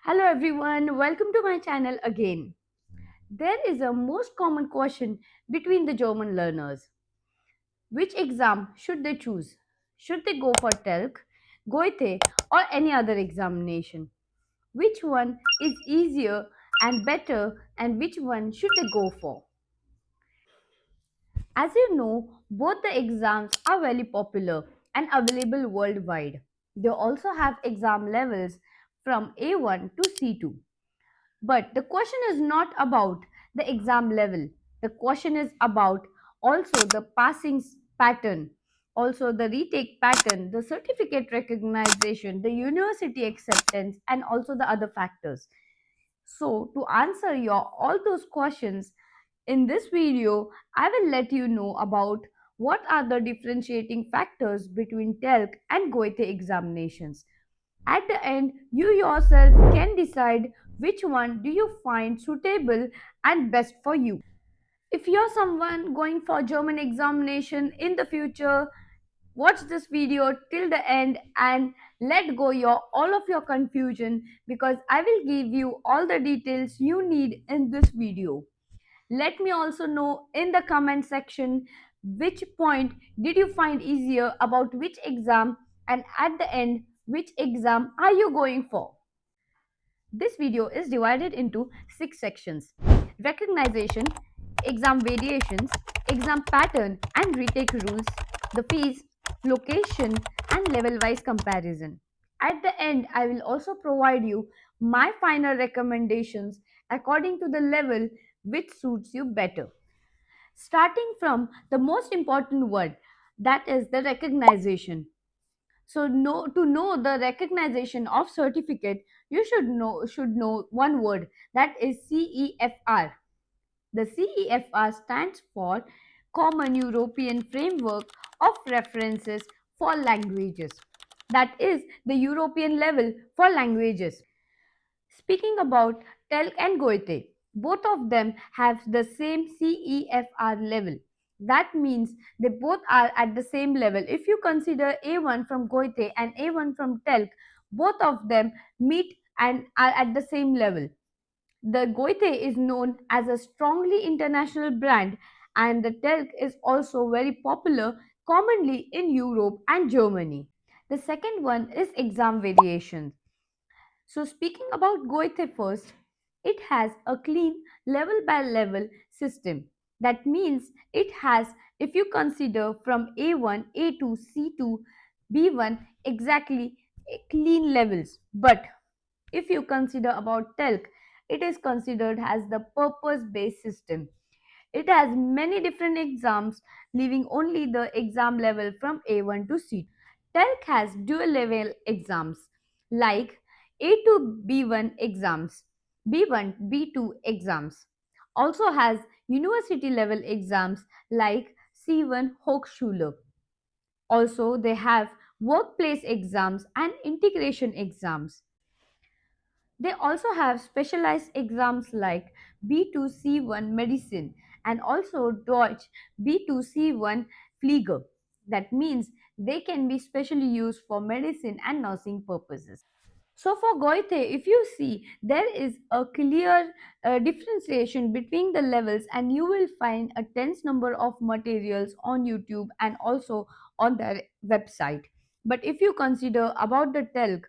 Hello everyone, welcome to my channel again. There is a most common question between the German learners. Which exam should they choose? Should they go for Telc, Goethe or any other examination? Which one is easier and better and which one should they go for? As you know, both the exams are very popular and available worldwide. They also have exam levels from A1 to C2. But the question is not about the exam level. The question is about also the pattern, also the retake pattern, the certificate recognition, the university acceptance, and also the other factors. So, to answer your all those questions in this video, I will let you know about what are the differentiating factors between TELC and Goethe examinations. At the end, you yourself can decide which one do you find suitable and best for you. If you're someone going for German examination in the future, watch this video till the end and let go your all of your confusion because I will give you all the details you need in this video. Let me also know in the comment section which point did you find easier about which exam, and at the end which exam are you going for. This video is divided into 6 sections: recognition, exam variations, exam pattern and retake rules, the fees, location, and level wise comparison. At the end, I will also provide you my final recommendations according to the level which suits you better. Starting from the most important word, that is the recognition. So to know the recognition of certificate, you should know one word, that is CEFR. The CEFR stands for Common European Framework of References for Languages. That is the European level for languages. Speaking about Telc and Goethe, both of them have the same CEFR level. That means they both are at the same level. If you consider A1 from Goethe and A1 from Telc, both of them meet and are at the same level. The Goethe is known as a strongly international brand, and the Telc is also very popular commonly in Europe and Germany. The second one is exam variations. So, speaking about Goethe first, it has a clean level by level system. That means it has, if you consider from A1, A2, C2, B1, exactly clean levels. But if you consider about TELC, it is considered as the purpose based system. It has many different exams, leaving only the exam level from A1 to C2. TELC has dual level exams like A2 B1 exams, B1 B2 exams. Also has university level exams like C1 Hochschule. Also, they have workplace exams and integration exams. They also have specialized exams like B2C1 medicine and also Deutsch B2C1 Pflege. That means they can be specially used for medicine and nursing purposes. So for Goethe, if you see, there is a clear differentiation between the levels, and you will find a tense number of materials on YouTube and also on their website. But if you consider about the TELC,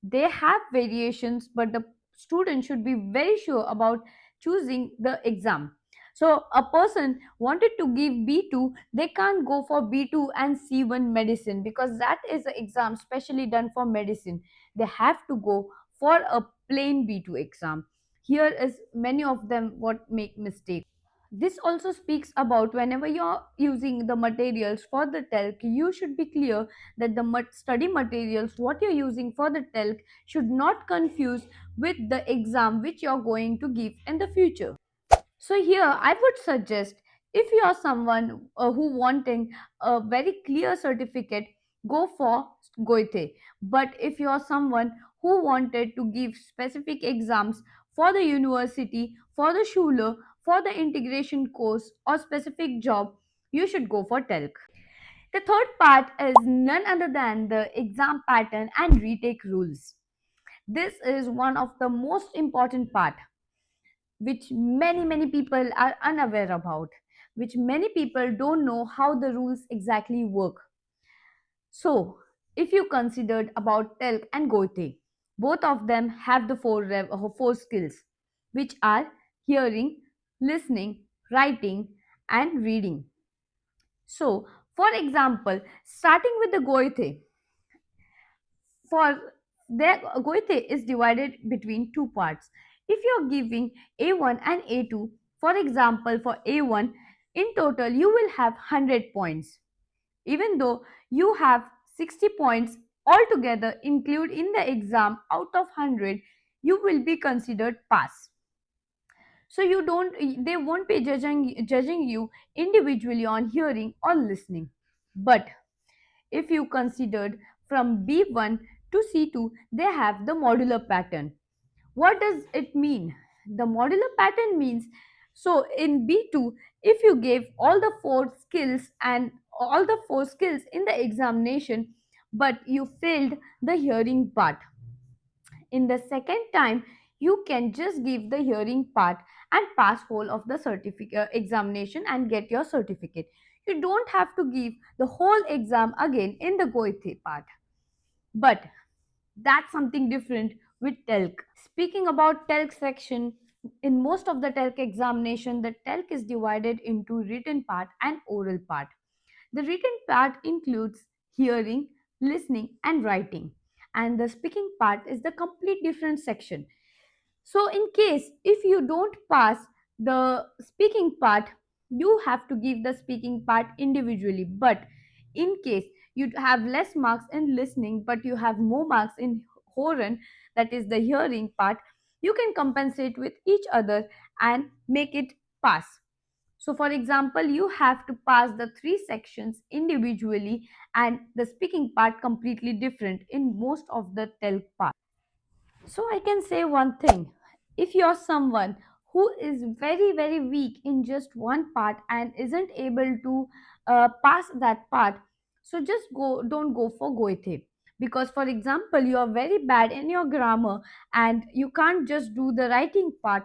they have variations, but the student should be very sure about choosing the exam. So a person wanted to give B2, they can't go for B2 and C1 medicine because that is the exam specially done for medicine. They have to go for a plain B2 exam. Here is many of them what make mistake. This also speaks about whenever you're using the materials for the TELC, you should be clear that the study materials what you're using for the TELC should not confuse with the exam which you're going to give in the future. So here I would suggest, if you are someone who wanting a very clear certificate, go for Goethe. But if you are someone who wanted to give specific exams for the university, for the Schule, for the integration course or specific job, you should go for Telc. The third part is none other than the exam pattern and retake rules. This is one of the most important part which many people are unaware about, which many people don't know how the rules exactly work. So, if you considered about Telk and Goethe, both of them have the four skills, which are hearing, listening, writing, and reading. So, for example, starting with the Goethe, for their Goethe is divided between two parts. If you're giving A1 and A2, for example, for A1, in total you will have 100 points. Even though you have 60 points altogether include in the exam out of 100, you will be considered pass. So you don't they won't be judging you individually on hearing or listening. But if you considered from B1 to C2, they have the modular pattern. What does it mean? The modular pattern means, so in B2, if you gave all the four skills and all the four skills in the examination, but you failed the hearing part, in the second time you can just give the hearing part and pass whole of the certificate examination and get your certificate. You don't have to give the whole exam again in the Goethe part. But that's something different with Telc. Speaking about Telc section, in most of the Telc examination, the Telc is divided into written part and oral part. The written part includes hearing, listening, and writing, and the speaking part is the complete different section. So, in case if you don't pass the speaking part, you have to give the speaking part individually. But in case you have less marks in listening, but you have more marks in Horan, that is the hearing part, you can compensate with each other and make it pass. So, for example, you have to pass the three sections individually and the speaking part completely different in most of the TELC part. So I can say one thing. If you're someone who is very weak in just one part and isn't able to pass that part, so just don't go for Goethe. Because, for example, you are very bad in your grammar and you can't just do the writing part.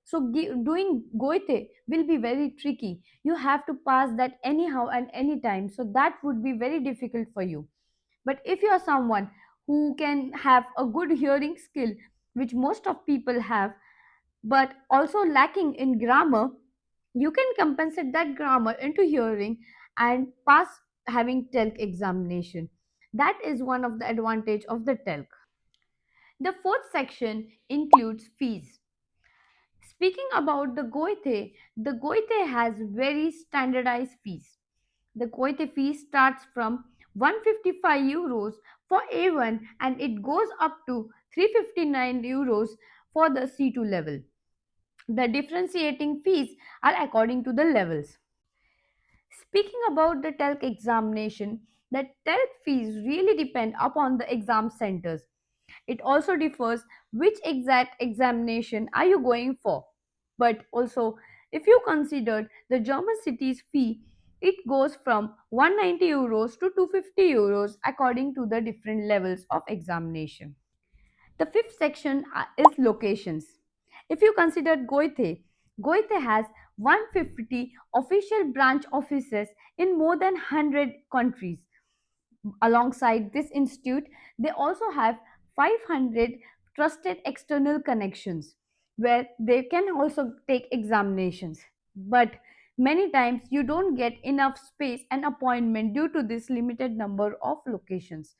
So, doing Goethe will be very tricky. You have to pass that anyhow and anytime. So, that would be very difficult for you. But if you are someone who can have a good hearing skill, which most of people have, but also lacking in grammar, you can compensate that grammar into hearing and pass having TELC examination. That is one of the advantage of the TELC. The fourth section includes fees. Speaking about the Goethe has very standardized fees. The Goethe fee starts from 155 euros for A1 and it goes up to 359 euros for the C2 level. The differentiating fees are according to the levels. Speaking about the TELC examination, the TELC fees really depend upon the exam centers. It also differs which exact examination are you going for. But also, if you consider the German city's fee, it goes from 190 euros to 250 euros according to the different levels of examination. The fifth section is locations. If you consider Goethe has 150 official branch offices in more than 100 countries. Alongside this institute, they also have 500 trusted external connections where they can also take examinations. But many times you don't get enough space and appointment due to this limited number of locations.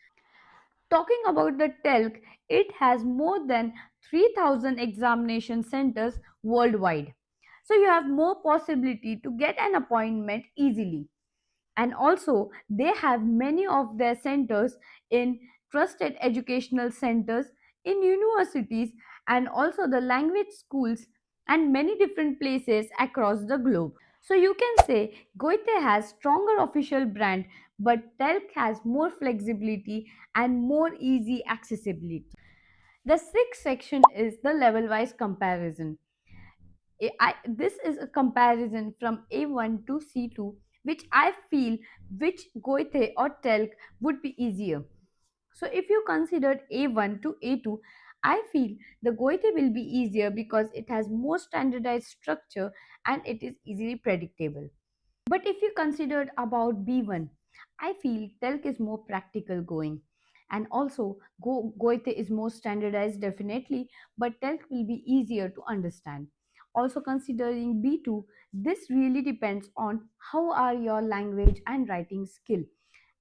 Talking about the TELC, it has more than 3,000 examination centers worldwide. So you have more possibility to get an appointment easily. And also, they have many of their centers in trusted educational centers, in universities, and also the language schools, and many different places across the globe. So you can say Goethe has stronger official brand, but Telk has more flexibility and more easy accessibility. The sixth section is the level wise comparison. This is a comparison from A1 to C2, which I feel which Goethe or Telk would be easier. So if you considered A1 to A2, I feel the Goethe will be easier because it has more standardized structure and it is easily predictable. But if you considered about B1, I feel Telc is more practical going. And also, Goethe is more standardized definitely, but Telc will be easier to understand. Also considering B2, this really depends on how are your language and writing skill.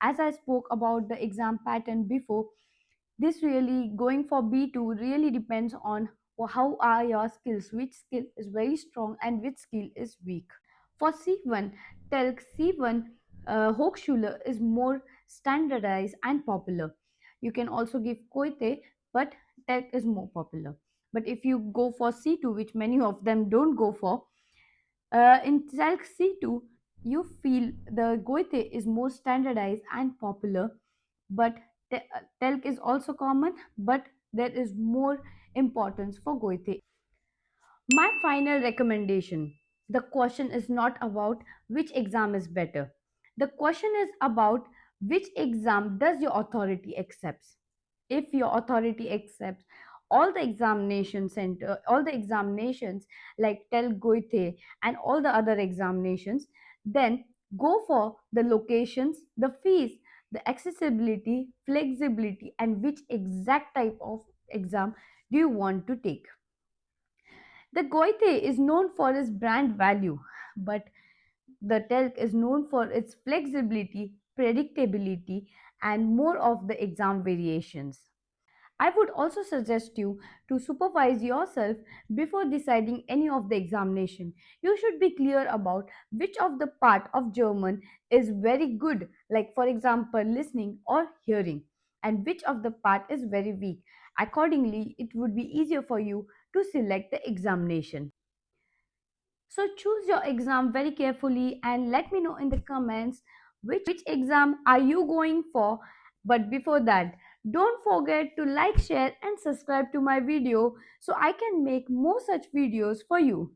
As I spoke about the exam pattern before, this really going for B2 really depends on how are your skills, which skill is very strong and which skill is weak. For C1, Telc C1 Hochschule is more standardized and popular. You can also give Koite, but Telc is more popular. But if you go for C2, which many of them don't go for, in Telc C2, you feel the Goethe is more standardized and popular, but Telc is also common, but there is more importance for Goethe. My final recommendation, the question is not about which exam is better. The question is about which exam does your authority accepts. If your authority accepts all the examination center, all the examinations like Tel Goethe and all the other examinations, then go for the locations, the fees, the accessibility, flexibility, and which exact type of exam do you want to take. The Goethe is known for its brand value, but the Telc is known for its flexibility, predictability, and more of the exam variations. I would also suggest you to supervise yourself before deciding any of the examination. You should be clear about which of the part of German is very good, like for example listening or hearing, and which of the part is very weak. Accordingly, it would be easier for you to select the examination. So choose your exam very carefully and let me know in the comments which exam are you going for. But before that, don't forget to like, share and subscribe to my video so I can make more such videos for you.